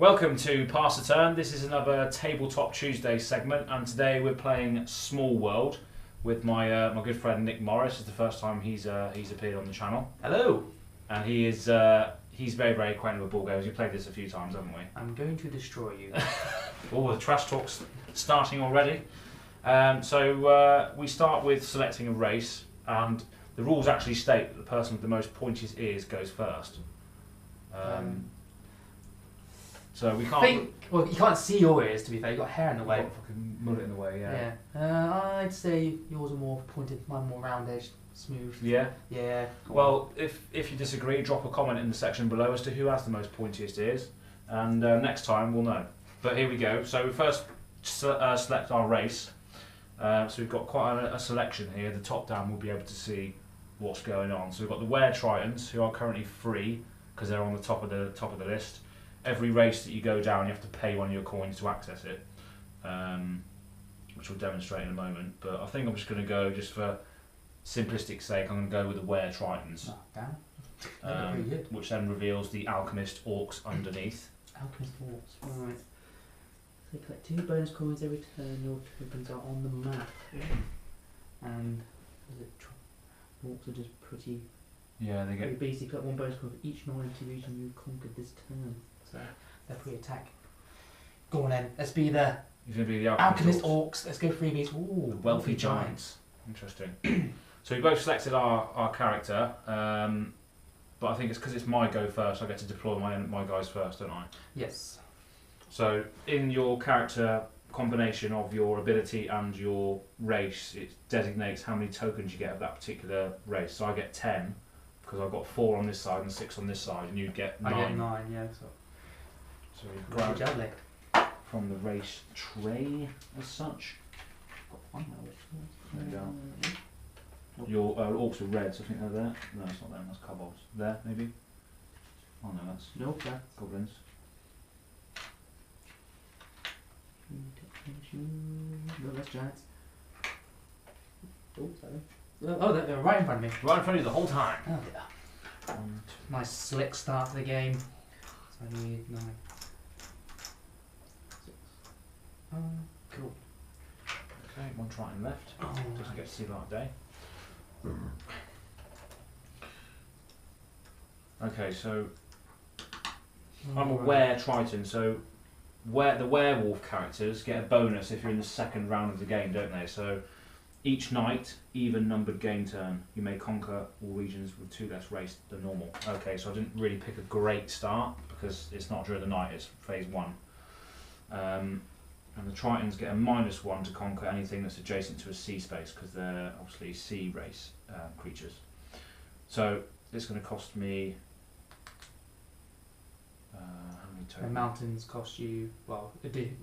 Welcome to Pass the Turn. This is another Tabletop Tuesday segment, and today we're playing Smallworld with my my good friend Nick Morris. It's the first time he's appeared on the channel. Hello. And he's very acquainted with board games. We've played this a few times, haven't we? I'm going to destroy you. Oh, the trash talk's starting already. We start with selecting a race, and the rules actually state that the person with the most pointed ears goes first. So we can't. Well, you can't see your ears. To be fair, you got hair in the way. Fucking mullet in the way, yeah. Yeah. I'd say yours are more pointed, mine more round-edged, smooth. Yeah. Yeah. Well, if you disagree, drop a comment in the section below as to who has the most pointiest ears, and next time we'll know. But here we go. So we first select our race. So we've got quite a selection here. The top down we'll be able to see what's going on. So we've got the Were Tritons, who are currently free because they're on the top of the list. Every race that you go down, you have to pay one of your coins to access it, which we'll demonstrate in a moment. But I think I'm just going to go, just for simplistic sake, I'm going to go with the Were Tritons. Oh, damn. Pretty good. Which then reveals the Alchemist Orcs underneath. Alchemist Orcs, right. So collect 2 bonus coins every turn your tokens are on the map. And Orcs are just pretty... Yeah, they get... Basically collect 1 bonus coin for each non-empty region you conquered this turn. So they're pre-attack. Go on then, let's be the He's going to be the Alchemist Orcs. Let's go freebies. Ooh, the Wealthy Giants. Interesting. So we both selected our character, but I think it's because it's my go first, I get to deploy my guys first, don't I? Yes. So in your character combination of your ability and your race, it designates how many tokens you get of that particular race. So I get 10 because I've got 4 on this side and 6 on this side, and you'd get 9. I get 9, yeah. So we grab Lovely. from the race tray as such. Got one now, There you go. Your orcs are red, so I think they're there. No, it's not them, that's kobolds. There, maybe? Oh no, that's Nope, that's goblins. no, that's giants. Oh, sorry. Oh, they're right in front of me. Right in front of you the whole time. Oh yeah. Nice slick start to the game. So I need 9. 6. Cool. Okay, 1 Triton left. Oh, Doesn't get to see light of day. Okay, so I'm a Were Triton, so the werewolf characters get a bonus if you're in the second round of the game, don't they? So each night, even numbered game turn, you may conquer all regions with 2 less race than normal. Okay, so I didn't really pick a great start because it's not during the night, it's phase 1. And the Tritons get a -1 to conquer anything that's adjacent to a sea space because they're obviously sea race creatures. So it's going to cost me how many tokens? And mountains cost you, well,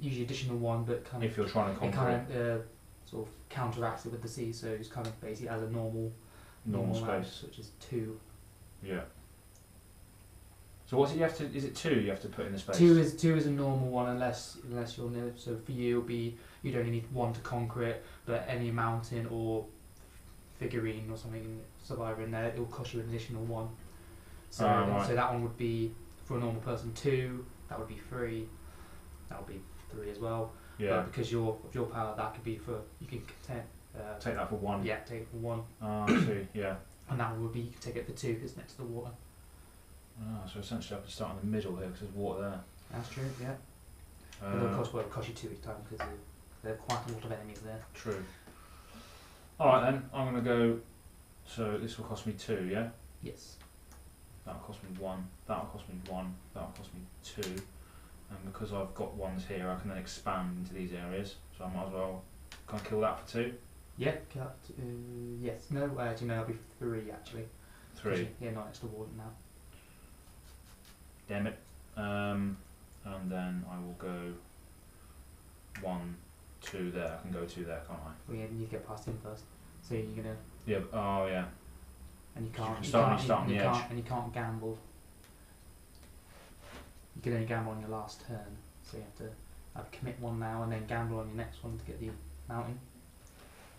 usually additional 1, but kind If of you're trying to it conquer kind of sort of counteracts it with the sea, so it's kind of basically as a normal space. mouse, which is 2. Yeah. So what's it you have to? Is it 2 you have to put in the space? 2 is a normal one unless you're near. So for you, it'll be you'd only need 1 to conquer it, but any mountain or figurine or something survivor in there, it will cost you an additional 1. So right. so that one would be for a normal person 2. That would be 3. That would be 3 as well. Yeah. But because your power, that could be for you can Take that for 1. Yeah, take it for 1. Ah, I see. Yeah. And that one would be you can take it for 2 because it's next to the water. Ah, so essentially I have to start in the middle here because there's water there. That's true. Yeah. But it'll cost you 2 each time because there are quite a lot of enemies there. True. Alright then, I'm going to go, so this will cost me 2, yeah? Yes. That'll cost me 1, that'll cost me 1, that'll cost me 2, and because I've got 1s here I can then expand into these areas, so I might as well, can I kill that for 2? Yeah, yes. No, actually no, it'll be 3 actually. 3. Yeah, not next to water now. Damn it. And then I will go 1, 2 there, I can go 2 there, can't I? Well, yeah, you need to get past him first. So you're gonna. Yeah, oh yeah. And you can't. You start on the edge. And you can't gamble. You can only gamble on your last turn, so you have to commit 1 now and then gamble on your next one to get the mountain.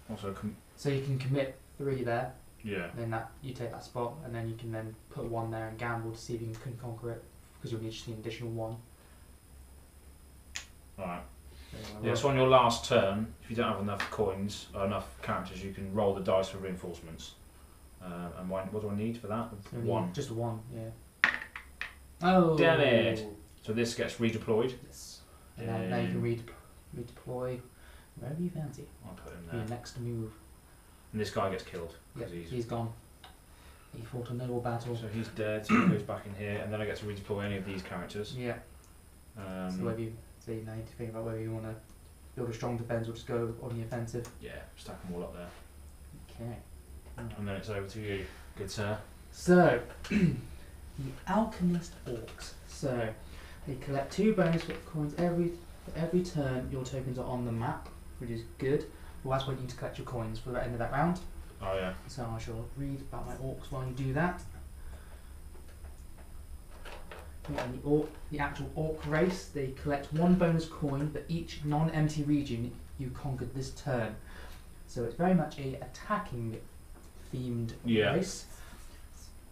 Also, so you can commit 3 there. Yeah. Then you take that spot, and then you can then put 1 there and gamble to see if you can conquer it, because you'll need an additional 1. Alright. Yeah, so on your last turn, if you don't have enough coins or enough characters, you can roll the dice for reinforcements. And what do I need for that? So one. Just a 1, yeah. Oh! Damn it! So this gets redeployed. Yes. And now you can redeploy wherever you fancy. I'll put him For your there. next move. And this guy gets killed. Yep, 'cause he's gone. He fought a noble battle. So he's dead, so he goes back in here, and then I get to redeploy any of these characters. Yeah. So whether you now need to think about whether you want to build a strong defence or just go on the offensive. Yeah, stack them all up there. Okay. And then it's over to you, good sir. So, the Alchemist Orcs. So, they collect 2 bonus coins for every turn your tokens are on the map, which is good. Well, that's where you need to collect your coins for the end of that round. Oh yeah. So I shall read about my orcs while you do that. And the actual orc race, they collect 1 bonus coin for each non-empty region you conquered this turn. So it's very much a attacking themed race.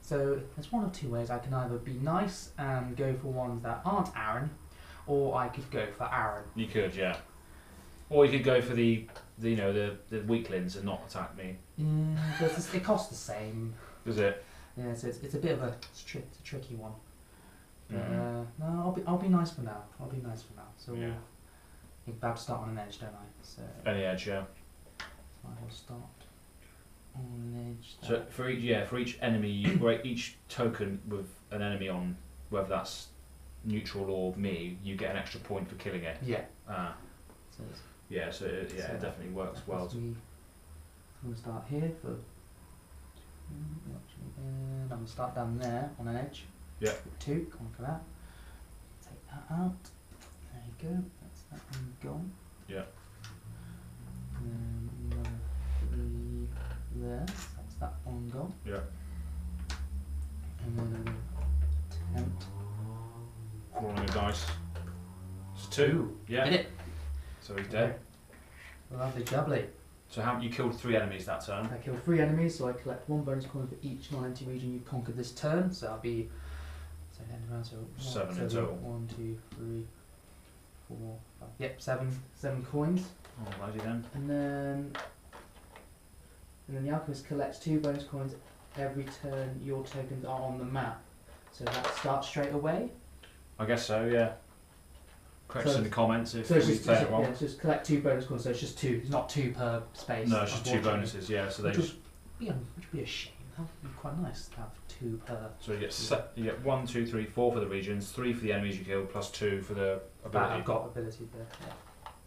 So there's 1 of 2 ways. I can either be nice and go for ones that aren't Aaron, or I could go for Aaron. You could, yeah. Or you could go for the weaklings and not attack me. But it costs the same. Does it? Yeah, so it's a bit of a tricky one. No, I'll be nice for now. So yeah. I'm about to start on an edge, don't I? So any edge, yeah. I will start on an edge. So for each enemy, each token with an enemy on, whether that's neutral or me, you get an extra point for killing it. Yeah. So it definitely works well. I'm going to start here for. And I'm going to start down there on an edge. Yeah. 2, conquer that. Take that out. There you go. That's that one gone. Yeah. And then 3 there. That's that one gone. Yeah. And then attempt. Rolling a dice. It's 2. Yeah. Hit it. So he's dead. Lovely jubbly. So you killed 3 enemies that turn. I killed 3 enemies, so I collect 1 bonus coin for each non-empty region you conquered this turn. So I'll be 7 in total. 1, 2, 3, 4, 5. Yep, 7 coins. Oh, bloody then. And then the alchemist collects 2 bonus coins every turn your tokens are on the map. So that starts straight away. I guess so, yeah. Correct us in the comments if we say it wrong. Yeah, just collect 2 bonus coins, so it's just 2. It's not 2 per space. No, it's just 2 bonuses, yeah. So which would be a shame. That would be quite nice to have 2 per. So you get 1, 2, 3, 4 for the regions, 3 for the enemies you kill, plus 2 for the ability. I've got ability there.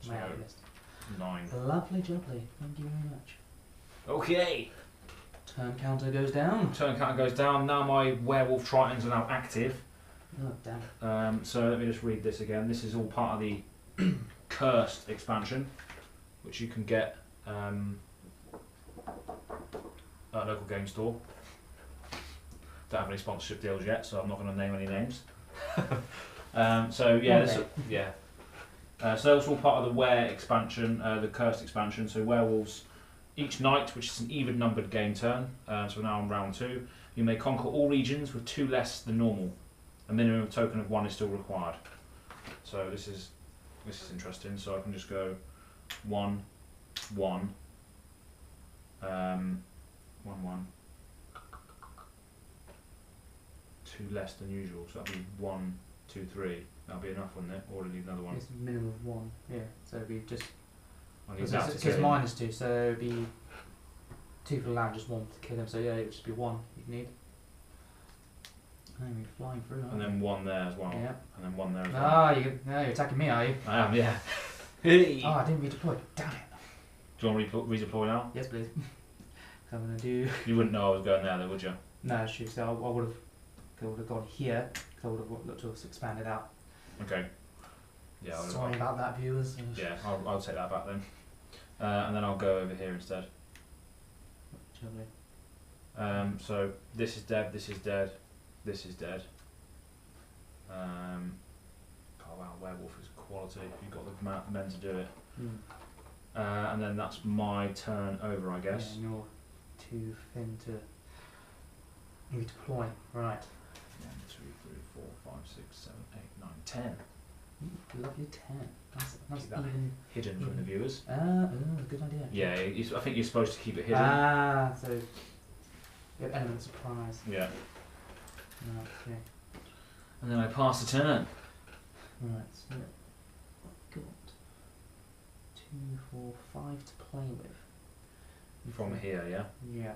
Yeah. My alchemist. 9. Lovely jubbly. Thank you very much. Okay. Turn counter goes down. Turn counter goes down. Now my werewolf tritons are now active. Oh damn. So let me just read this again. This is all part of the cursed expansion, which you can get at a local game store. Don't have any sponsorship deals yet, so I'm not going to name any names. So that's all part of the were expansion, the cursed expansion. So werewolves, each night, which is an even numbered game turn. So we're now on round 2. You may conquer all regions with 2 less than normal. A minimum token of 1 is still required. So this is interesting. So I can just go 1, 1, 1, 1. 2 less than usual. So that'll be 1, 2, 3. That'll be enough, wouldn't it? Or leave another one. It's a minimum of 1. Yeah. So it'd be just. It says -2, so it'd be 2 for the land, just 1 to kill him. So yeah, it'd just be 1 you'd need. I'm flying through. And then 1 there as well. Yeah. And then 1 there as well. You're attacking me, are you? I am, yeah. Oh, I didn't redeploy. Damn it. Do you want to redeploy now? Yes, please. I'm gonna do. You wouldn't know I was going there, though, would you? No, shoot. So I would have gone here. Because I would have looked to have expanded out. Okay. Yeah. Sorry about that, viewers. Yeah, I'll take that back then. And then I'll go over here instead. Lovely. So this is dead. This is dead. This is dead. Oh wow, werewolf is quality. You've got the men to do it. And then that's my turn over, I guess. Yeah, and you're too thin to redeploy. Right. 1, 2, 3, 4, 5, 6, 7, 8, 9, 10. Lovely 10. That's Keep that even hidden from the viewers. good idea. Yeah, I think you're supposed to keep it hidden. So you have element of surprise. Yeah. Okay. And then I pass the turn. Right, so I've got 2, 4, 5 to play with. From here, yeah? Yeah.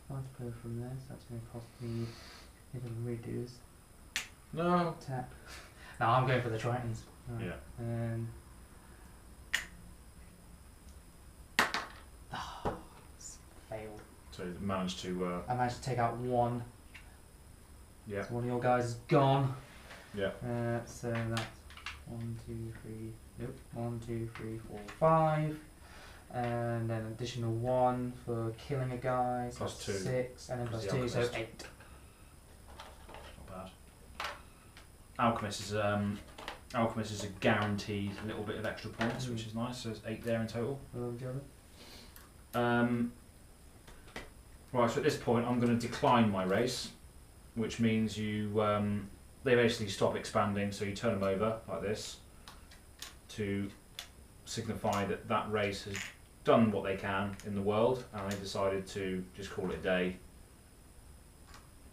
5 to play from there, so that's going to cost me little redos. No. Tap. No, I'm going for the Tritons. Right. Yeah. Failed. So you managed to... I managed to take out 1. Yeah. So one of your guys is gone. Yeah. So that's 1, 2, 3. Nope. 1, 2, 3, 4, 5. And then additional 1 for killing a guy. So Plus 2. 6. And then plus The 2, so Alchemist. 8. Not bad. Alchemist is a guaranteed little bit of extra points, which is nice. So there's 8 there in total. Right, so at this point I'm going to decline my race, which means they basically stop expanding, so you turn them over like this to signify that that race has done what they can in the world, and they decided to just call it a day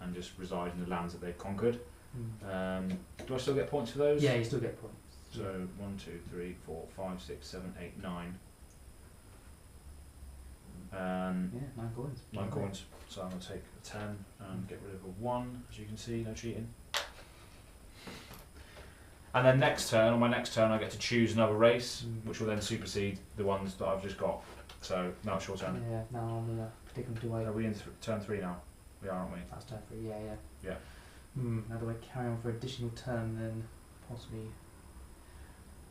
and just reside in the lands that they've conquered. Do I still get points for those? Yeah, you still get points. So 1, 2, 3, 4, 5, 6, 7, 8, 9. Yeah, 9 coins. 9 coins. So I'm going to take a 10 and get rid of a 1, as you can see, no cheating. And then on my next turn I get to choose another race, which will then supersede the ones that I've just got. So now it's your turn. Yeah, now I'm going to predict them to wait. Are we in turn 3 now? We are, aren't we? That's turn 3, yeah. Yeah. Now do I carry on for additional turn, then possibly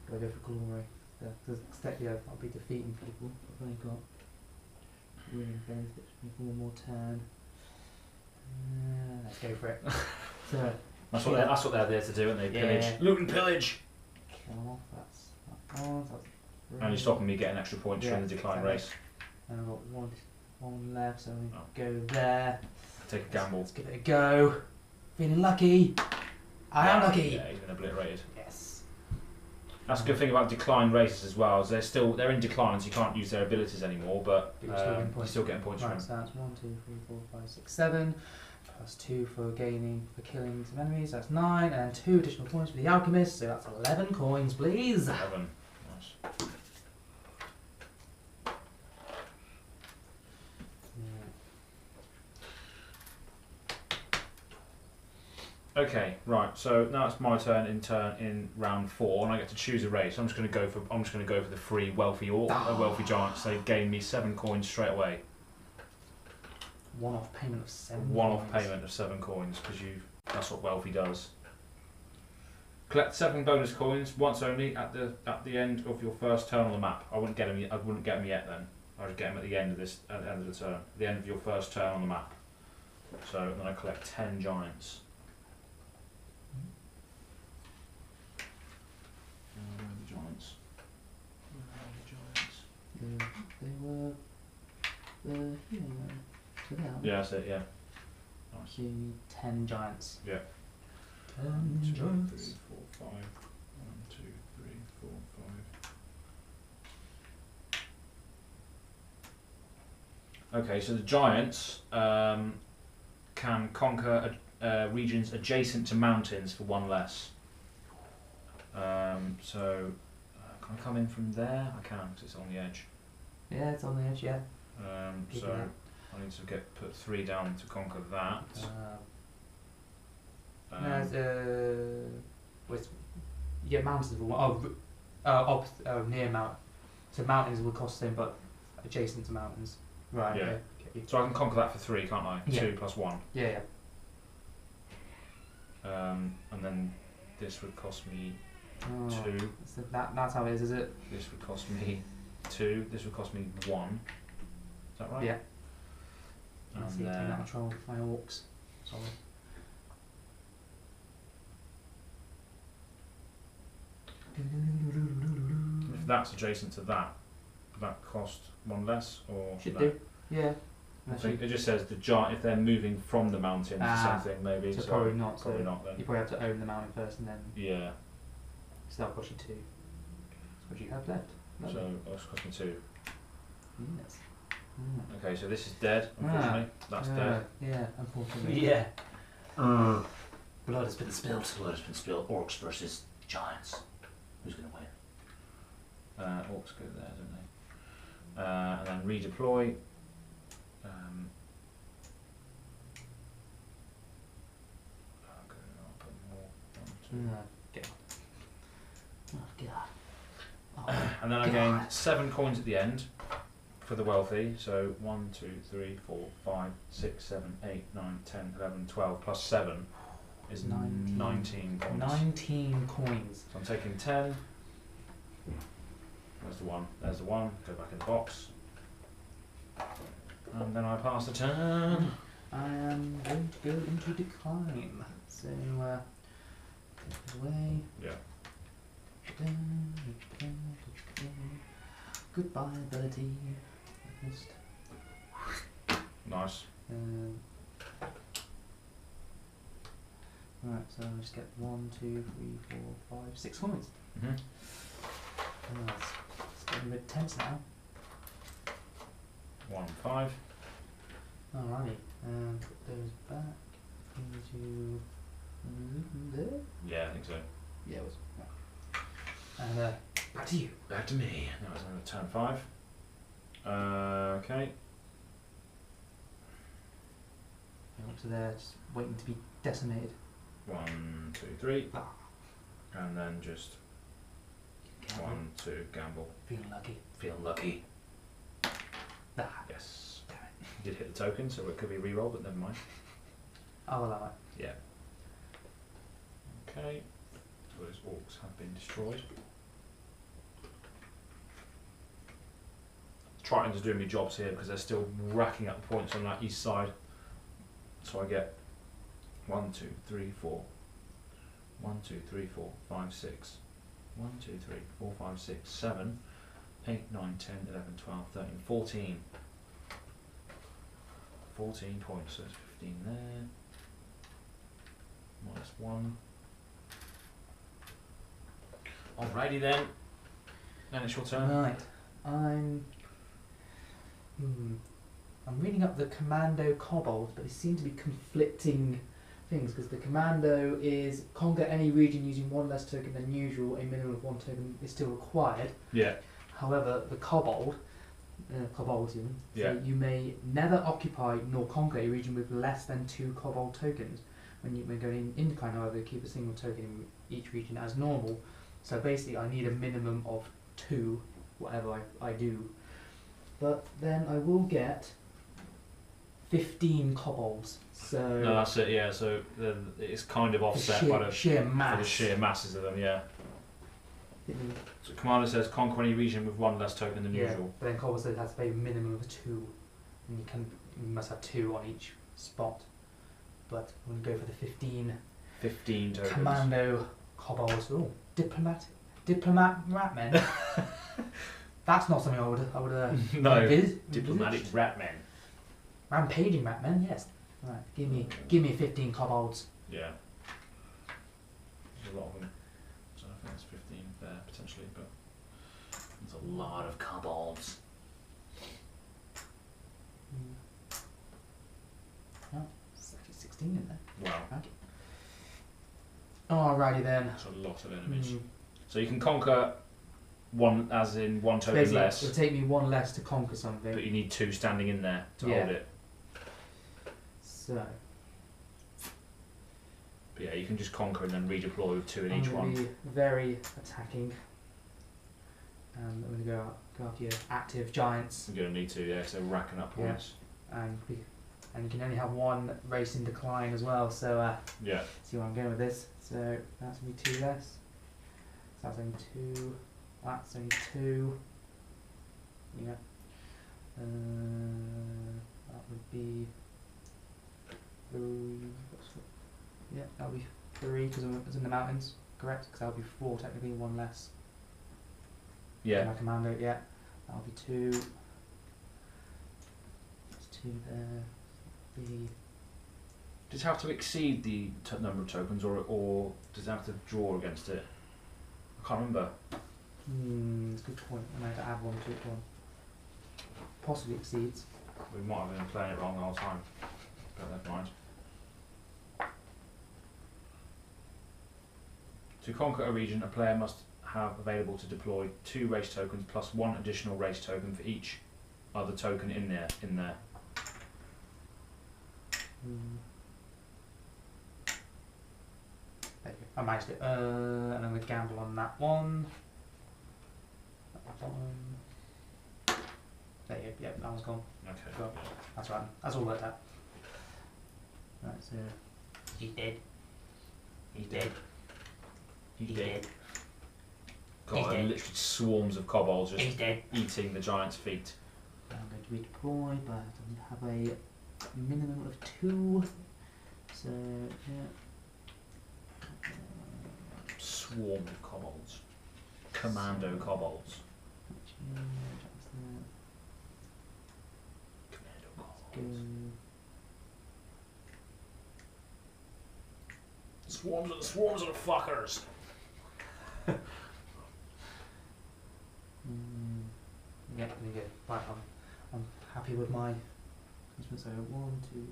do I go for glory? I'll be defeating people. I've only got winning benefits for 1 more turn. Let's go for it. So, That's what they're there to do, aren't they? Pillage. Yeah. Loot and pillage! kill them off, that's that one. So that's And you're stopping me getting extra points from the decline exactly. race. And I've got one left, so I'm going to go there. Take a gamble. Let's give it a go. Feeling lucky. I am lucky. Yeah, he's been obliterated. Yes. That's a good thing about decline races as well, is they're in decline, so you can't use their abilities anymore, but you're still getting points from Right, them. so that's 1, 2, 3, 4, 5, 6, 7. Plus 2 for killing some enemies, that's 9. And 2 additional points for the alchemist, so that's 11 coins, please. 11. Nice. Okay, right. So now it's my turn in round 4, and I get to choose a race. I'm just going to go for the free wealthy wealthy giants. They gain me 7 coins straight away. One-off payment of 7 One-off payment of 7 coins, because that's what wealthy does. Collect 7 bonus coins once only at the end of your first turn on the map. I wouldn't get them yet then. I would get them at the end of the turn. The end of your first turn on the map. So then I collect 10 giants. Where are the giants? They were here. So they are. Yeah, that's it. Yeah. Nice. So you need 10 giants. Yeah. 10 1, 2, 3, giants. 4, 5. 1, 2, 3, 4, 5. Okay, so the giants can conquer regions adjacent to mountains for 1 less. Can I come in from there? I can, because it's on the edge. Yeah, it's on the edge, yeah. So I need to put 3 down to conquer that. You get mountains for 1. Near mountain. So mountains will cost the same, but adjacent to mountains. Right. Yeah. Okay. So I can conquer that for 3, can't I? Yeah. 2 plus 1. Yeah. And then this would cost me 2. So that's how it is it? This would cost me 2. This would cost me 1. Is that right? Yeah. And Take that then control my orcs. Sorry. if that's adjacent to that, would that cost 1 less, or Should that? do. Yeah. I think it just says the giant if they're moving from the mountain to something maybe. So probably not. Probably So not then. you probably have to own the mountain first and then. Yeah. So that'll cost you 2. What do you have left? So that's cost me 2. Yes. Okay, so this is dead, unfortunately. That's dead. Yeah, unfortunately. Yeah. Blood has been spilled. Blood has been spilled. Orcs versus giants. Who's going to win? Orcs go there, don't they? And then redeploy. I'll put more. 1, 2. Get on. Oh, God. And then I gain 7 coins at the end for the wealthy. So 1, 2, 3, 4, 5, 6, 7, 8, 9, 10, 11, 12 plus 7 is 19 coins. 19 coins. So I'm taking 10. There's the 1. There's the 1. Go back in the box. And then I pass the turn. I am going to go into decline. So, take it away. Yeah. Goodbye, ability. Just, Nice. right, so I'll just get 1, 2, 3, 4, 5, 6 coins. It's getting a bit tense now. 1, 5. Alrighty, put those back into there. Yeah, I think so. Yeah, it was. Yeah. And back to you. Back to me. That was another turn 5. Okay. Up to there, just waiting to be decimated. 1, 2, 3. Ah. And then just Gamble. 1, 2, gamble. Feeling lucky. Feeling lucky. Ah, Yes. Did hit the token, so it could be reroll, but never mind. I'll allow it. Yeah. Okay. Those orcs have been destroyed. Triton's doing me jobs here because they're still racking up the points on that east side. So I get 1, 2, 3, 4. 1, 2, 3, 4, 5, 6. 1, 2, 3, 4, 5, 6, 7, 8, 9, 10, 11, 12, 13, 14. 14 points, so there's 15 there. Minus 1. Alrighty then. Then it's your turn. Right. I'm reading up the Commando Kobolds, but they seem to be conflicting things because the Commando is conquer any region using 1 less token than usual. A minimum of 1 token is still required. Yeah. However, the Kobold, Koboldian, Yeah. so you may never occupy nor conquer a region with less than 2 Kobold tokens. When going in decline, however, keep a single token in each region as normal. So basically, I need a minimum of 2, whatever I do. But then I will get 15 kobolds. So No, that's it. Yeah. So it's kind of offset by the sheer mass. by the sheer masses of them. Yeah. So Commander says conquer any region with 1 less token than usual. But then kobold says it has to pay a minimum of 2, and you must have 2 on each spot. But I'm going to go for the 15. 15 tokens. Commando kobolds. Oh, diplomat ratmen. That's not something I would No. envisage. Diplomatic ratmen. Rampaging ratmen, yes. Right, give me 15 kobolds. Yeah. There's a lot of them. So I think that's 15 there potentially, but There's a lot of kobolds. Oh, it's actually 16 in there. wow, Alrighty then. that's a lot of enemies. Mm. So you can conquer 1, as in 1 token Basically, less, it'll take me 1 less to conquer something. but you need 2 standing in there to Yeah. hold it. So, But yeah, you can just conquer and then redeploy with 2 in I'm each going one. to be very attacking. I'm going to go after your active giants. You're going to need to, yeah, so racking up Yeah. points. And you can only have 1 race in decline as well. So, Yeah. see where I'm going with this. So, that's going to be 2 less. So that's only 2. That's only 2. Yeah. That would be 3. Yeah, that'll be 3 because it's in the mountains, correct? Because that'll be 4 technically, 1 less. Yeah. My commando, yeah. That'll be 2. That's 2 there. Be Does it have to exceed the number of tokens, or does it have to draw against it? I can't remember. It's a good point. I might have to add 1 to it. One. Possibly exceeds. We might have been playing it wrong the whole time. But never mind. To conquer a region, a player must have available to deploy 2 race tokens plus 1 additional race token for each other token in there. There you go. I managed it. And I'm going to gamble on that one. That one. There you go. Yep, that one's gone. Okay. Go. That's right. That's all worked out. Right, so he's dead. He's dead. He's dead. God, He's dead. literally swarms of kobolds just He's dead. eating the giant's feet. I'm going to redeploy, but I have a minimum of 2. So yeah. Swarm of kobolds. Commando kobolds. Commando kobolds. Swarms of fuckers. Yeah, there you go. Right, I'm happy with my. So 1, 2,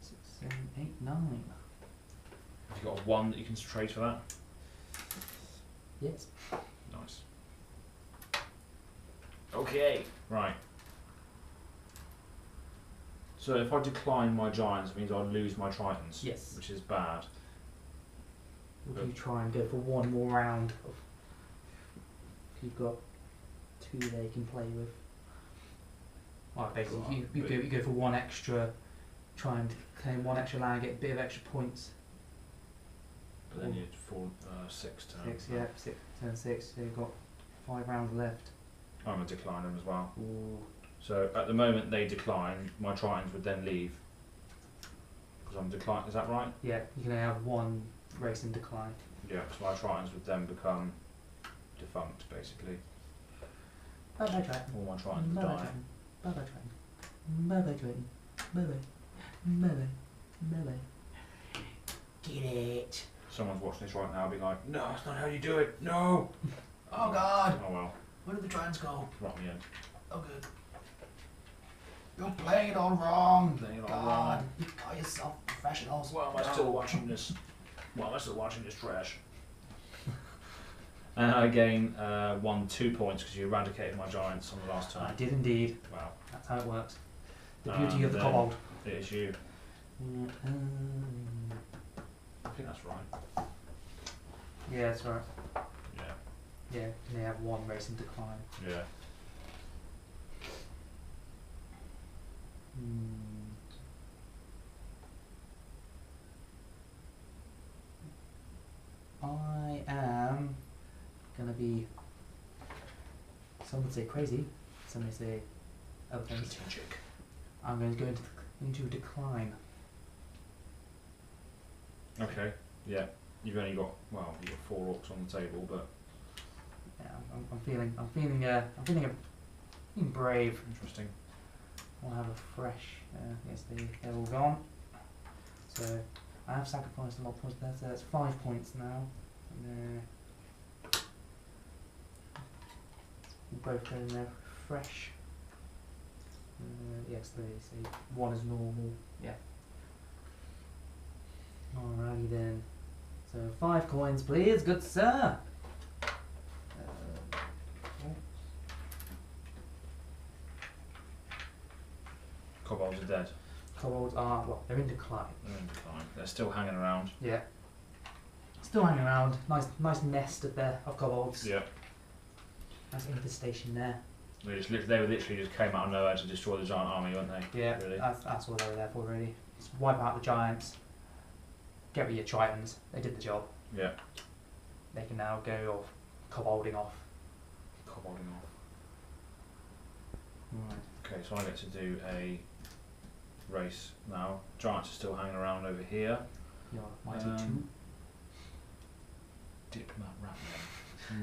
6, 7, 8, 9. Have you got a 1 that you can trade for that? Yes. Nice. Okay, right. So if I decline my giants, it means I lose my tritons. Yes. Which is bad. Would you try and go for 1 more round of? You've got 2 they can play with. Well, basically, you go for 1 extra. Try and claim 1 extra land, get a bit of extra points. But then you'd fall 6 turns. 6, yeah, 6, turn 6. So you've got 5 rounds left. I'm going to decline them as well. Ooh. So at the moment they decline, my tritons would then leave. Because I'm declining, is that right? Yeah, you can only have 1 race in decline. Yeah, so my tritons would then become defunct, basically. Bye bye Triton. All my tritons would Bye bye die. Triton. Bye bye Triton. Bye bye Triton. Bye bye. Bye bye. Bye bye. Get it. Someone's watching this right now being like, no, that's not how you do it, no! Oh God! Oh well, Where did the Trans go? right me in. Oh good. You're playing it all wrong. Playing it all God, wrong. you call yourself professionals. Why am I still watching this? Why am I still watching this trash? And I gain 2 points because you eradicated my giants on the last turn. I did indeed. Wow. That's how it works. The beauty of the then kobold. It is you. I think that's right. Yeah, that's right. Yeah. Yeah, and they have 1 race in decline. Yeah. I am gonna be. Some would say crazy. Some would say other things. Strategic. I'm going to go into decline. Okay. Yeah. You've only got you've got 4 orcs on the table, but Yeah, I'm feeling brave. interesting. I'll have a fresh. Yes, they're all gone. So I have sacrificed a lot of points there. So that's 5 points now. And we'll both go in there fresh. Yes, they say 1 is normal. Yeah. Alrighty then. So 5 coins, please, good sir. Kobolds are dead. Kobolds are, well, they're in decline. They're in decline. They're still hanging around. Yeah. Still hanging around. Nice nest of kobolds. Yeah. Nice infestation there. They literally just came out of nowhere to destroy the giant army, weren't they? Yeah, Really? that's what they were there for, really. Just wipe out the giants. Get rid of your tritons. They did the job. Yeah. They can now go off, kobolding off. Kobolding off. Right. Okay, so I get to do a race now. Giants are still hanging around over here. You're mighty 2. Diplomat rat.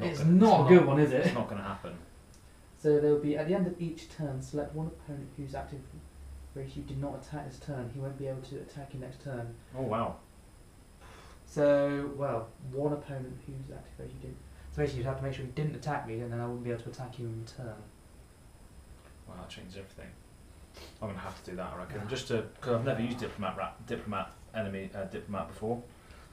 It's not a good one, is it? It's not going to happen. So there will be, at the end of each turn, select one opponent whose active race you did not attack this turn. He won't be able to attack you next turn. Oh wow. So, well, one opponent whose active race you didn't. So basically, you'd have to make sure he didn't attack me, and then I wouldn't be able to attack you in return. Well, that changes everything. I'm gonna have to do that, I reckon, just to because I've never used diplomat before,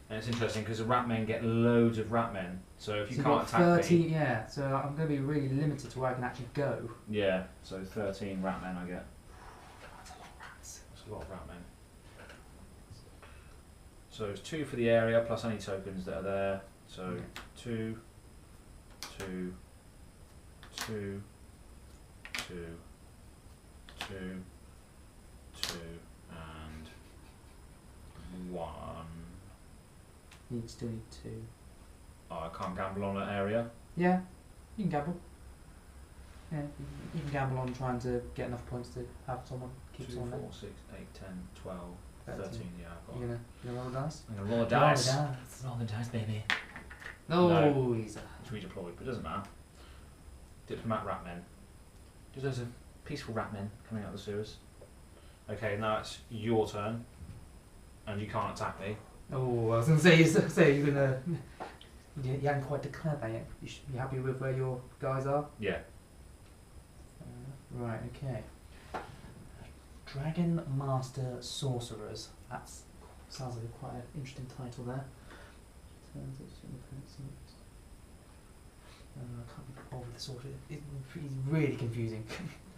and it's interesting because the rat men get loads of rat men. So if you So can't you've attack got 13, me, yeah. So I'm going to be really limited to where I can actually go. yeah. So 13 rat men I get. That's a lot of rats. That's a lot of rat men. So it's 2 for the area plus any tokens that are there. So Okay. 2, 2, 2, 2, 2, 2, and 1. You still need 2. Oh, I can't gamble on an area. Yeah, you can gamble. Yeah, you can gamble on trying to get enough points to have someone keep 2, someone 4, there. 6, 8, 10, 12, 13. Yeah, I've got. You gonna roll dice? I'm gonna roll a dice. Roll the dice, baby. No. No, he's a... It's redeployed, but it doesn't matter. Diplomat rat men. Just there's a peaceful rat men coming out of the sewers. Okay, now it's your turn, and you can't attack me. Oh, I was gonna say you're gonna. You haven't quite declared that yet. You happy with where your guys are? Yeah. Right. Okay. Dragon Master Sorcerers. That sounds like quite an interesting title there. I can't be bothered with the sorcerer. It's really confusing.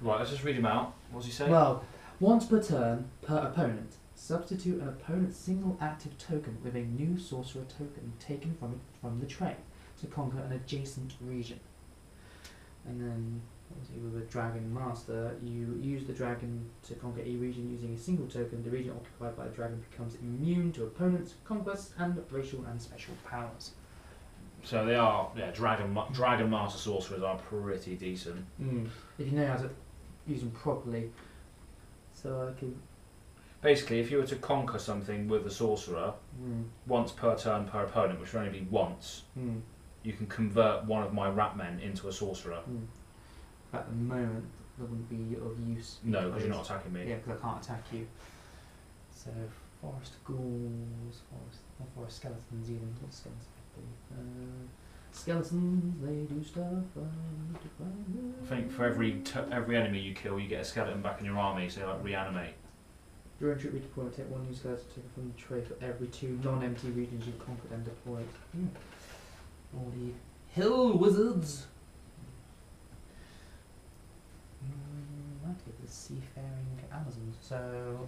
Right, let's just read him out. What does he say? Well, once per turn per opponent, substitute an opponent's single active token with a new sorcerer token taken from the tray to conquer an adjacent region. And then, obviously, with a Dragon Master, you use the dragon to conquer a region using a single token. The region occupied by the dragon becomes immune to opponents' conquests and racial and special powers. So they are, yeah, Dragon Master Sorcerers are pretty decent. If you know how to use them properly. So I can... Basically, if you were to conquer something with a Sorcerer, once per turn per opponent, which would only be once, you can convert one of my rat men into a Sorcerer. At the moment, that wouldn't be of use. No, because you're not attacking me. Yeah, because I can't attack you. So, forest ghouls, forest skeletons even. What skeletons? Skeletons, they do stuff. I think for every enemy you kill, you get a skeleton back in your army, so like reanimate. During trip redeployment, take one new skeleton token from the tray for every 2 non-empty regions you've conquered and deployed. All the hill wizards. Okay, the seafaring Amazons. So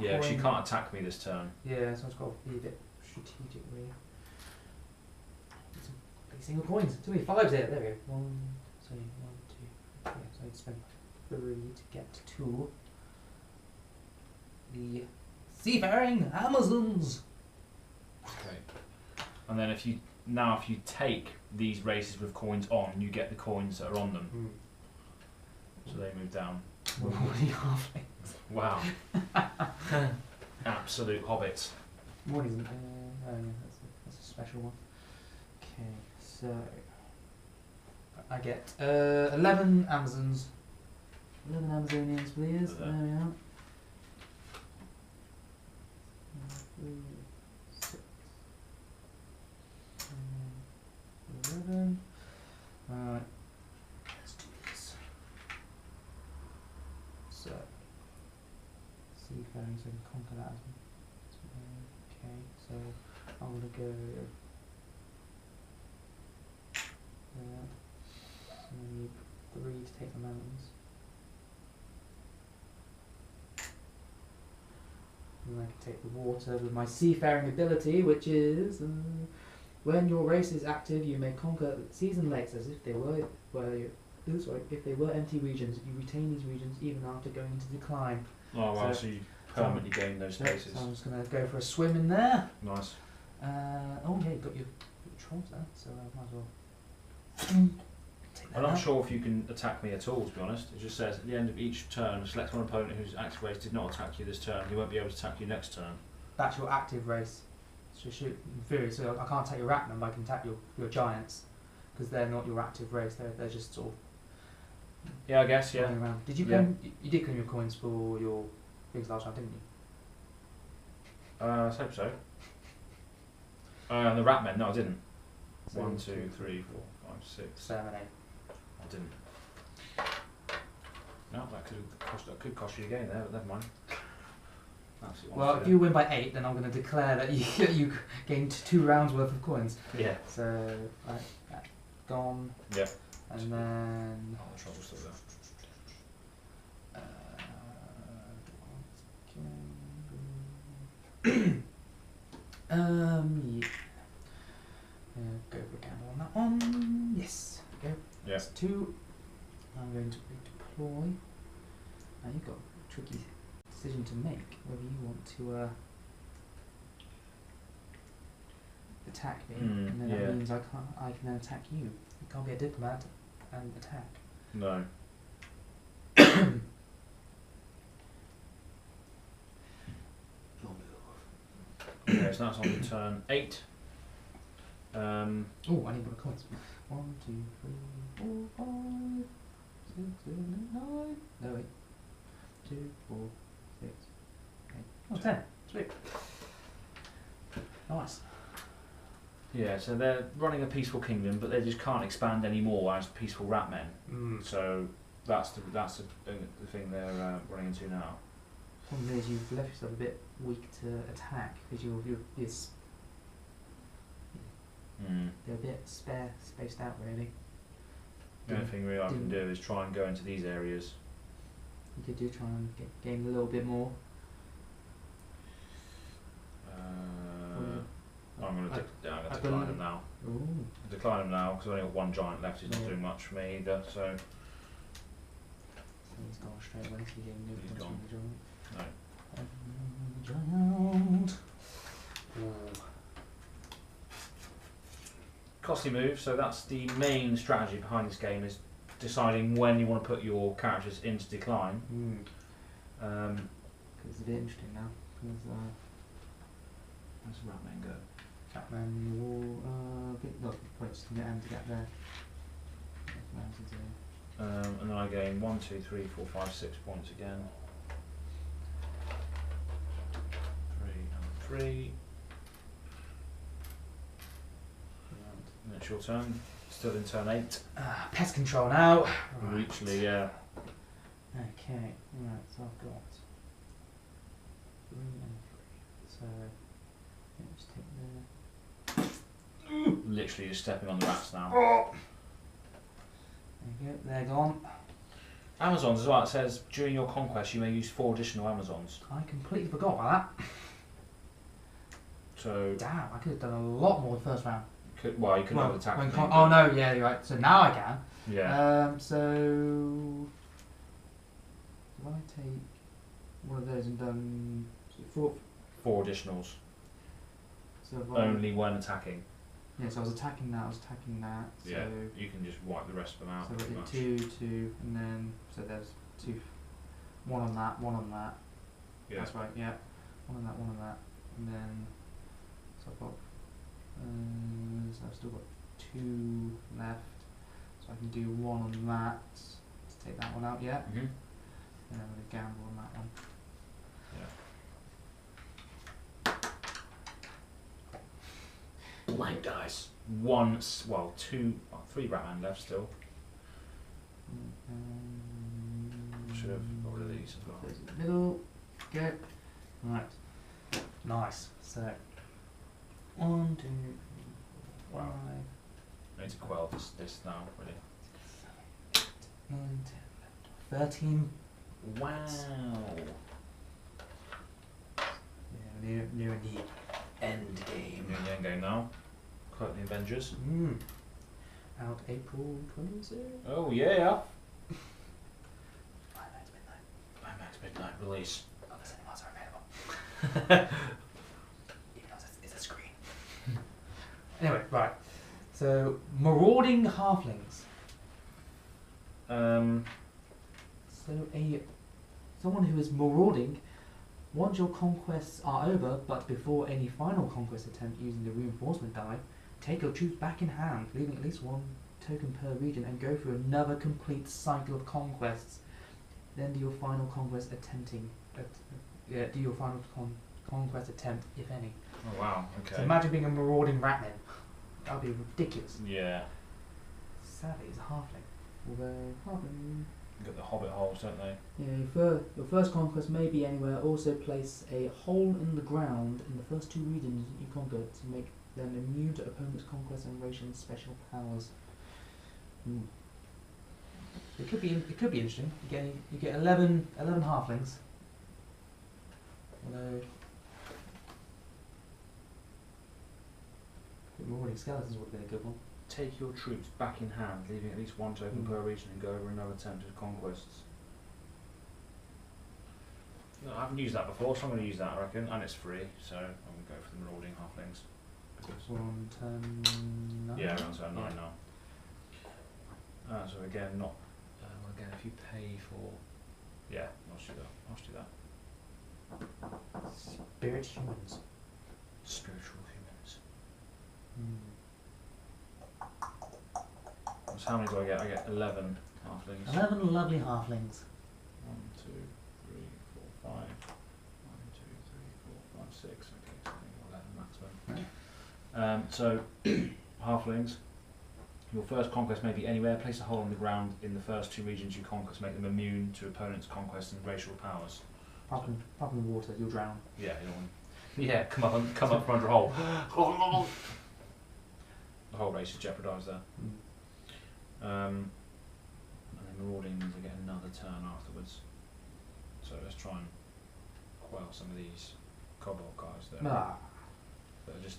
Yeah, she coin- can't attack me this turn. Yeah, so it's got to be a bit strategic, really. Some big single coins. Too many 5s there. There we go. 1, 2, 1, 2. Yeah, so I'd spend 3 to get to the seafaring Amazons. Okay. And then if you take these races with coins on, you get the coins that are on them. So they move down. We're already halfway. Wow. Absolute hobbits. What isn't? Oh yeah, that's a special one. Okay, so I get 11 Amazons. 11 Amazonians, please. There we are. 3, 6, 11. Right. Let's do this. So, seafaring, so I can conquer that. Okay, so I'm gonna go there. So I need 3 to take the mountains. And I can take the water with my seafaring ability, which is when your race is active, you may conquer seas and lakes as if they were if they were empty regions. You retain these regions even after going into decline. Oh wow, so you permanently gain those spaces. So I'm just going to go for a swim in there. Nice. Oh yeah, you've got your trolls there, so I might as well take that I'm not out. sure if you can attack me at all, to be honest. It just says at the end of each turn, select one opponent whose active race did not attack you this turn. He won't be able to attack you next turn. That's your active race. So shoot, in theory, so I can't attack your Arachnum, but I can attack your giants because they're not your active race. They're just sort of Yeah, I guess, yeah. running around. Did you Yeah. claim, you did claim your coins for your things last time, didn't you? I hope so. The Ratmen, no I didn't. So 1, 2, 3, 4, 5, 6. 7, 8. I didn't. No, that could cost you a game there, but never mind. Absolutely Well, if you win by 8, then I'm going to declare that you gained 2 rounds worth of coins. Yeah. So, right, that's gone. Yeah. And then. Oh, the trouble's still there. Yeah. Go for a gamble on that one. Yes. Go. Yeah. That's 2. I'm going to redeploy. Now you've got a tricky decision to make whether you want to attack me, and then that means I can then attack you. You can't be a diplomat and attack. No. Okay, so that's on to turn 8. Oh, I need more coins. 1, 2, 3, 4, 5, 6, 7, 8, 9. No, wait. 2, 4, 6, 8. Oh, 10. Sweet. Nice. Yeah, so they're running a peaceful kingdom, but they just can't expand anymore as peaceful Ratmen. So that's the thing they're running into now. Problem is you've left yourself a bit weak to attack because they're a bit spaced out really. The only thing really I can do is try and go into these areas. You could do try and gain a little bit more. I'm going to decline them now. Ooh. Decline them now because I've only got 1 giant left. He's not doing much for me either. So he's gone straight away. So you're getting he's gone. No. Giant. Ooh. Costly move. So that's the main strategy behind this game, is deciding when you want to put your characters into decline. It's a bit interesting now. Where's the Ratman go? Batman will probably just get him to get there. And then I gain 1, 2, 3, 4, 5, 6 points again. 3 and 3. And it's your turn. Still in turn 8. Pest control now. Literally, yeah. Okay, right, so I've got 3 and 3. So let's take Literally just stepping on the rats now. There you go, they're gone. Amazons as well. It says during your conquest you may use 4 additional Amazons. I completely forgot about that. So Damn, I could have done a lot more the first round. you couldn't have attacked me. Oh no, yeah, you're right. So now I can. Yeah. So if I take one of those and done 4 additionals. So Only when attacking. Yeah, so I was attacking that. So yeah. You can just wipe the rest of them out. So I pretty did much. 2, and then so there's 2, 1 on that, 1 on that. Yeah. That's right. Yeah, 1 on that, 1 on that, and then so I've got so I've still got 2 left. So I can do 1 on that to take that one out. Yeah. Mhm. And I'm gonna gamble on that one. Yeah. Blank dice. 3 Batman left still. Should have got rid of these as well. Those in the middle. Go. Right. Nice. So 1, 2, 3, 4, 5. I need to quell this now, really. 9, 10, 11, 13. Wow. Yeah, near the end game. Near the end game now. Quote the Avengers. Out April 26th. Oh yeah. IMAX Midnight. IMAX Midnight release. Other cinemas are available. Even though it's a screen. Anyway, right. So, marauding halflings. So someone who is marauding, once your conquests are over, but before any final conquest attempt using the reinforcement die, take your troops back in hand, leaving at least 1 token per region, and go through another complete cycle of conquests. Then do your final conquest conquest attempt, if any. Oh wow. Okay. So imagine being a marauding ratman. That would be ridiculous. Yeah. Sadly, it's a halfling. Although, halfling. You got the hobbit holes, don't they? Yeah, your first conquest may be anywhere. Also place a hole in the ground in the first 2 regions you conquer to make them immune to opponents' conquest and racial and special powers. It could be interesting. You get 11 halflings. Although marauding skeletons would be a good one. Take your troops back in hand, leaving at least one token per region, and go over another attempt at conquests. No, I haven't used that before, so I'm going to use that, I reckon, and it's free, so I'm going to go for the marauding halflings. We're on turn 9. Yeah, around turn 9 now. So again, not. Well, again, if you pay for. Yeah, I'll just do that. Spirit humans. Spiritual humans. Hmm. So how many do I get? I get 11 halflings. 11 lovely halflings. 1, 2, 3, 4, 5. 1, 2, 3, 4, 5, 6. Okay, so I think 11 maximum. So, halflings. Your first conquest may be anywhere. Place a hole in the ground in the first 2 regions you conquer to make them immune to opponents' conquests and racial powers. Apart from the water, you'll drown. Yeah, you don't want. Yeah, come up from under a hole. The whole race is jeopardised there. And then marauding means I get another turn afterwards. So let's try and quell some of these kobold guys there.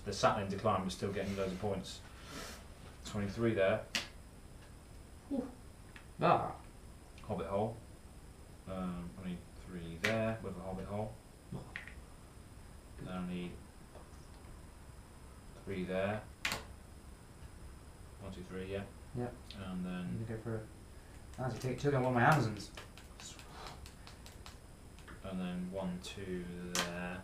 They're sat in decline but still getting loads of points. 23 there. Hobbit hole. I need 3 there with a hobbit hole. Then I need 3 there. 1, 2, 3, yeah. Yep. And then I'm gonna go for a. Actually, took out one of my Amazons. and then 1, 2 there.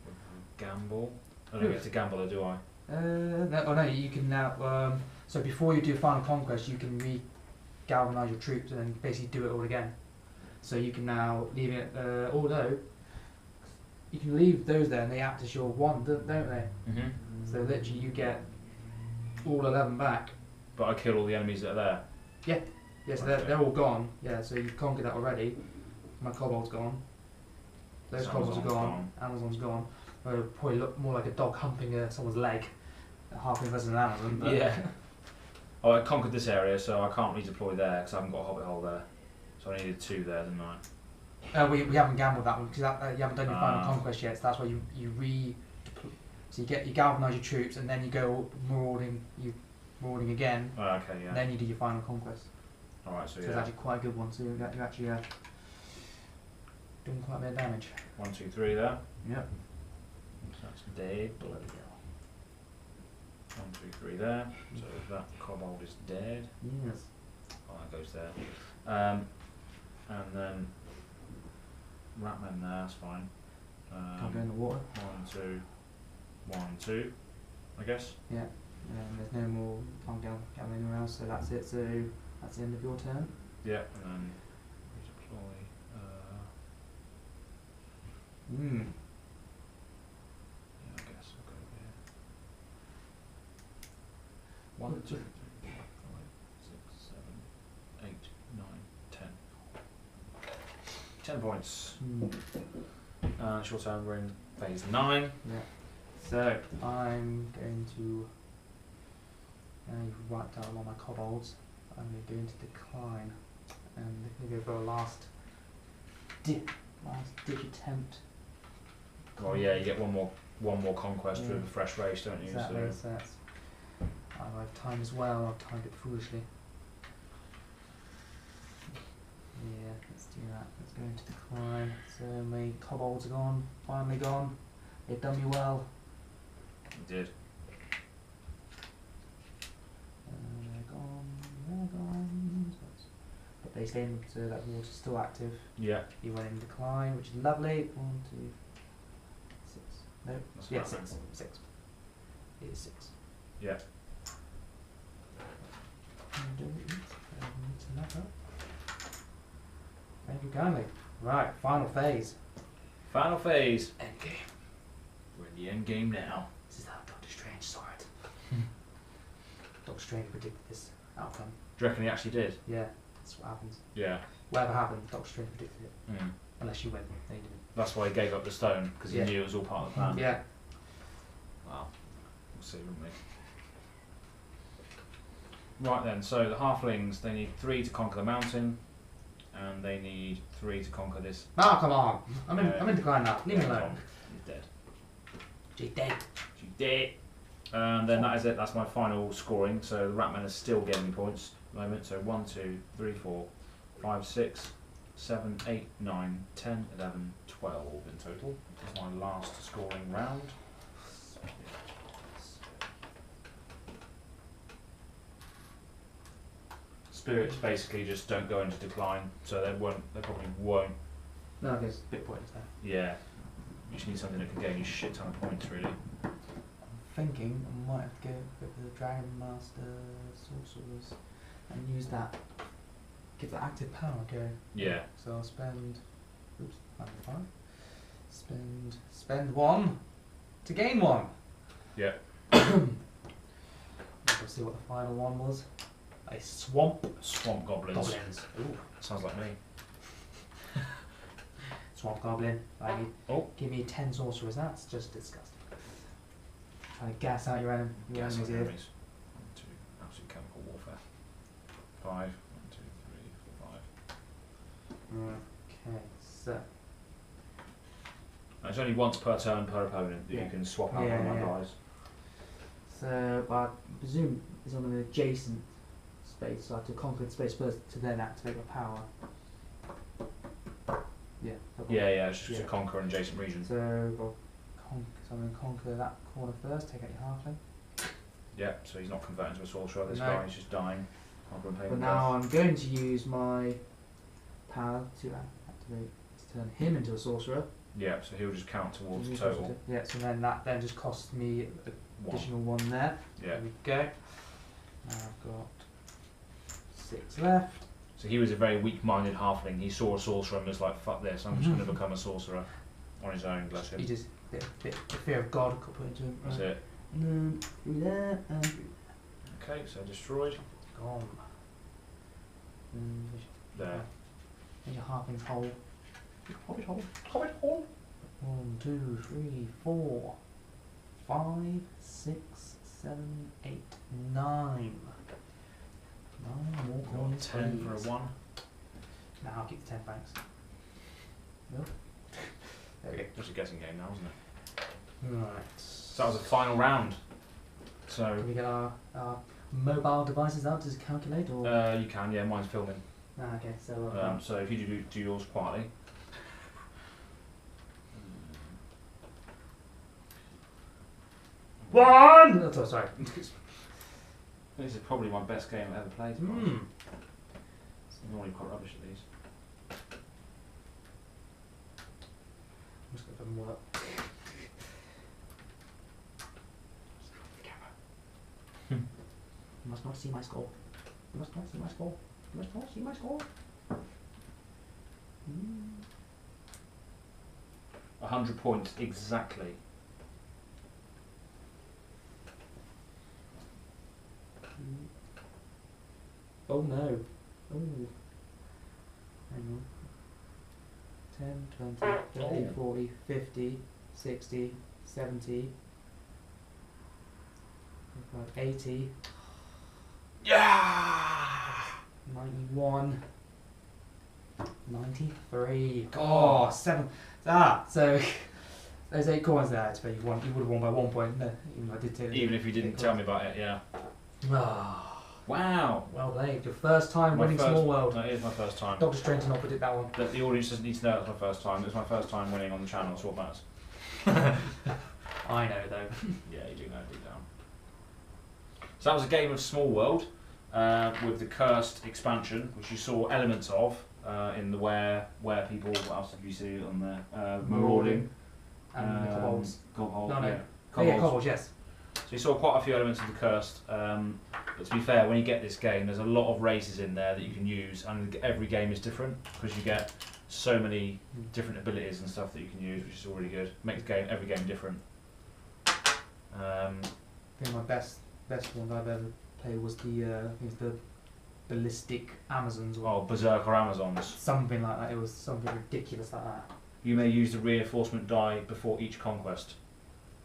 With a gamble. I don't get to gamble, or do I? No, you can now. So before you do final conquest, you can re-galvanise your troops and then basically do it all again. So you can now leave it. Although you can leave those there, and they act as your one, don't they? Mm-hmm. So literally, you get all 11 back. But I kill all the enemies that are there. Yeah, so Okay. they're all gone. Yeah, so you've conquered that already. My kobold's gone. Those kobolds are gone. Amazon's gone. Probably look more like a dog humping someone's leg. Halfway versus an Amazon. But Yeah. Oh, I conquered this area, so I can't redeploy there because I haven't got a hobbit hole there. So I needed 2 there, didn't I? we haven't gambled that one because you haven't done your final conquest yet. So that's why you redeploy. So you galvanise your troops and then you go marauding again. Oh, okay, yeah. And then you do your final conquest. Alright, so So yeah. it's actually quite a good one. So you're actually doing quite a bit of damage. 1, 2, 3 there. Yep. So that's dead. Bloody hell. 1, 2, 3 there. So that kobold is dead. Yes. Oh, that goes there. And then Ratman there, that's fine. Can't go in the water. 1, 2, 1, 2, I guess. Yeah. And there's no more. Can't go anywhere else. So that's it. So that's the end of your turn. Yeah, and then redeploy. Hmm. Yeah, I guess I'll go over here. 1, 2, 3, 4, 5, 6, 7, 8, 9, 10. 10 points. Short turn, we're in phase 9. Yeah. So I'm going to. You've wiped out a lot of my kobolds. I'm going to go into decline, and I'm going to go for a last ditch attempt. Well, yeah, you get one more conquest Yeah. with a fresh race, don't you? Exactly. So So that's. I've timed as well. I've timed it foolishly. Yeah, let's do that. Let's go into decline. So my kobolds are gone. Finally gone. They've done me well. you did. They're gone. They're gone. But they stay in, so that water's still active. Yeah. You went in decline, which is lovely. 1, 2, 6. No. That's Yeah, right. 6. 6. It is 6. Yeah. Thank you kindly. Right, final phase. Final phase. Endgame. We're in the The end game now. This is how Doctor Strange saw it. Doctor Strange predicted this outcome. Do you reckon he actually did? Yeah, that's what happens. Yeah. Whatever happened, Doctor Strange predicted it. Mm. Unless you win, then you didn't. That's why he gave up the stone, because he Yeah. knew it was all part of the plan. Yeah. Wow. We'll see, won't we? Right then, so the halflings, they need 3 to conquer the mountain, and they need 3 to conquer this. Oh, come on. I'm in decline now. Leave me alone. Tom. He's dead. She's dead. She's dead. And then that is it, that's my final scoring. So the Ratman is still getting points at the moment. So 1, 2, 3, 4, 5, 6, 7, 8, 9, 10, 11, 12 in total. This is my last scoring round. Spirits basically just don't go into decline, so they probably won't. No, there's bit points there. Yeah, you just need something that can gain you a shit ton of points, really. I'm thinking I might have to go with the Dragon Master Sorcerers and use that. Give that active power a go. Yeah. So I'll spend. Oops, 5. Spend 1 to gain 1. Yeah. We'll see what the final one was. A swamp. Swamp goblins. Goblins. Ooh. Sounds like me. Swamp goblin. Oh. Give me 10 sorcerers. That's just disgusting. Trying to gas out your Gas enemies here. enemies. 1, 2, absolute chemical warfare. 5. 1, 2, 3, 4, 5. Okay, so. And it's only once per turn per opponent that Yeah. you can swap out Yeah, one of my yeah. guys. So I presume it's on an adjacent space, so I have to conquer the space first to then activate my power. Yeah. Yeah, it's just Yeah. to conquer an adjacent region. So I'm going to conquer that corner first, take out your halfling. Yeah, so he's not converting to a sorcerer, this No. guy, he's just dying. Conquer and pay But him now I'm going to use my power to activate to turn him into a sorcerer. death. Yeah, so he'll just count towards the Use total. sorcerer. Yeah, so then that then just costs me an 1. additional 1 there. Yeah. There we go. Now I've got 6 left. So he was a very weak-minded halfling. He saw a sorcerer and was like, fuck this, I'm just going to become a sorcerer on his own, bless him. He just the fear of God got put into him. That's it. And then through there and Okay, so destroyed. Gone. There. There's your halfling's hole. Hobbit hole. Hobbit hole. 1, 2, 3, 4, 5, 6, 7, 8, 9. 9 more Got coins. 10 for please. a 1. Now I'll keep the 10 francs. Nope. There we go. Just a guessing game now, isn't it? Right. So that was the final round. So, Can we get our mobile devices out to calculate or? you can, yeah, mine's filming. Okay, so. So if you do yours quietly. One! Oh, sorry. This is probably my best game I've ever played. Hmm. I'm normally quite rubbish at these. I'm just going to them work. You must not see my score. You must not see my score. You must not see my score. 100 points exactly. Oh no. Oh. Hang on. 10, 20, 30, 40, 50, 60, 70, 80, Yeah! 91, 93. Oh, 7. So those 8 coins there, I suppose you would have won by 1 point. No, even though I did take it. Even if you didn't tell me about it, yeah. Ah, Wow! well played. Your first time My winning first- Smallworld. No, it is my first time. Doctor Strange did not predict that one. The audience doesn't need to know it's my first time. It was my first time winning on the channel, that's what matters. I know though. Yeah, you do know deep down. So that was a game of Smallworld with the cursed expansion, which you saw elements of in the where people. What else did you see on there? Marauding. And the kobolds. Kobold, No, no. yeah. Oh, yeah, Kobolds. kobolds, yes. So you saw quite a few elements of the cursed. But to be fair, when you get this game, there's a lot of races in there that you can use, and every game is different because you get so many different abilities and stuff that you can use, which is all really good. Makes every game different. I think my best one I've ever played was the I think it's the ballistic Amazons or Berserker Amazons. something like that. It was something ridiculous like that. You may use the reinforcement die before each conquest.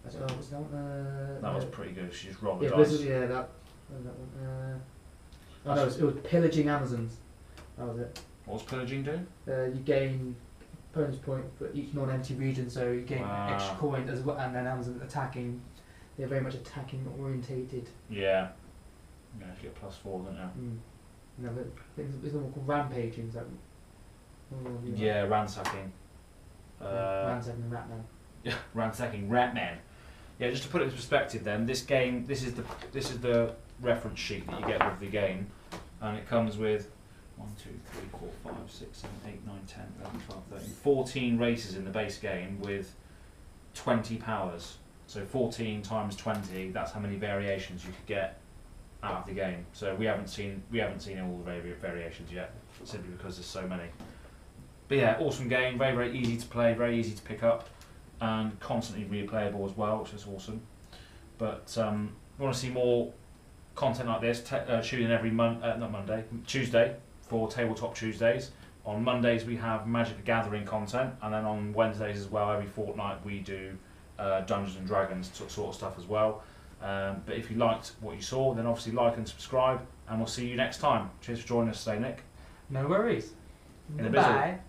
Was that one? That was pretty good. She just rolled the Yeah, dice. that one. Oh no, it was pillaging Amazons. That was it. What was pillaging do? You gain bonus point for each non-empty region, so you gain extra coin as well, and then Amazon attacking. They're very much attacking orientated. Yeah. Yeah, you get +4, don't you? No, but it's not called rampaging. Is that? Yeah, ransacking. Ransacking and Ratman. Yeah, ransacking Ratman. Yeah, just to put it into perspective, then this game, this is the reference sheet that you get with the game, and it comes with 1, 2, 3, 4, 5, 6, 7, 8, 9, 10, 11, 12, 13, 14 races in the base game with 20 powers. So 14 times 20, that's how many variations you could get out of the game. So we haven't seen all the variations yet, simply because there's so many. But yeah, awesome game, very, very easy to play, very easy to pick up, and constantly replayable as well, which is awesome. But if you want to see more content like this, tune in every Tuesday for Tabletop Tuesdays. On Mondays we have Magic the Gathering content, and then on Wednesdays as well, every fortnight we do Dungeons and Dragons sort of stuff as well. But if you liked what you saw, then obviously like and subscribe, and we'll see you next time. Cheers for joining us today, Nick. No worries. In a bit. Bye.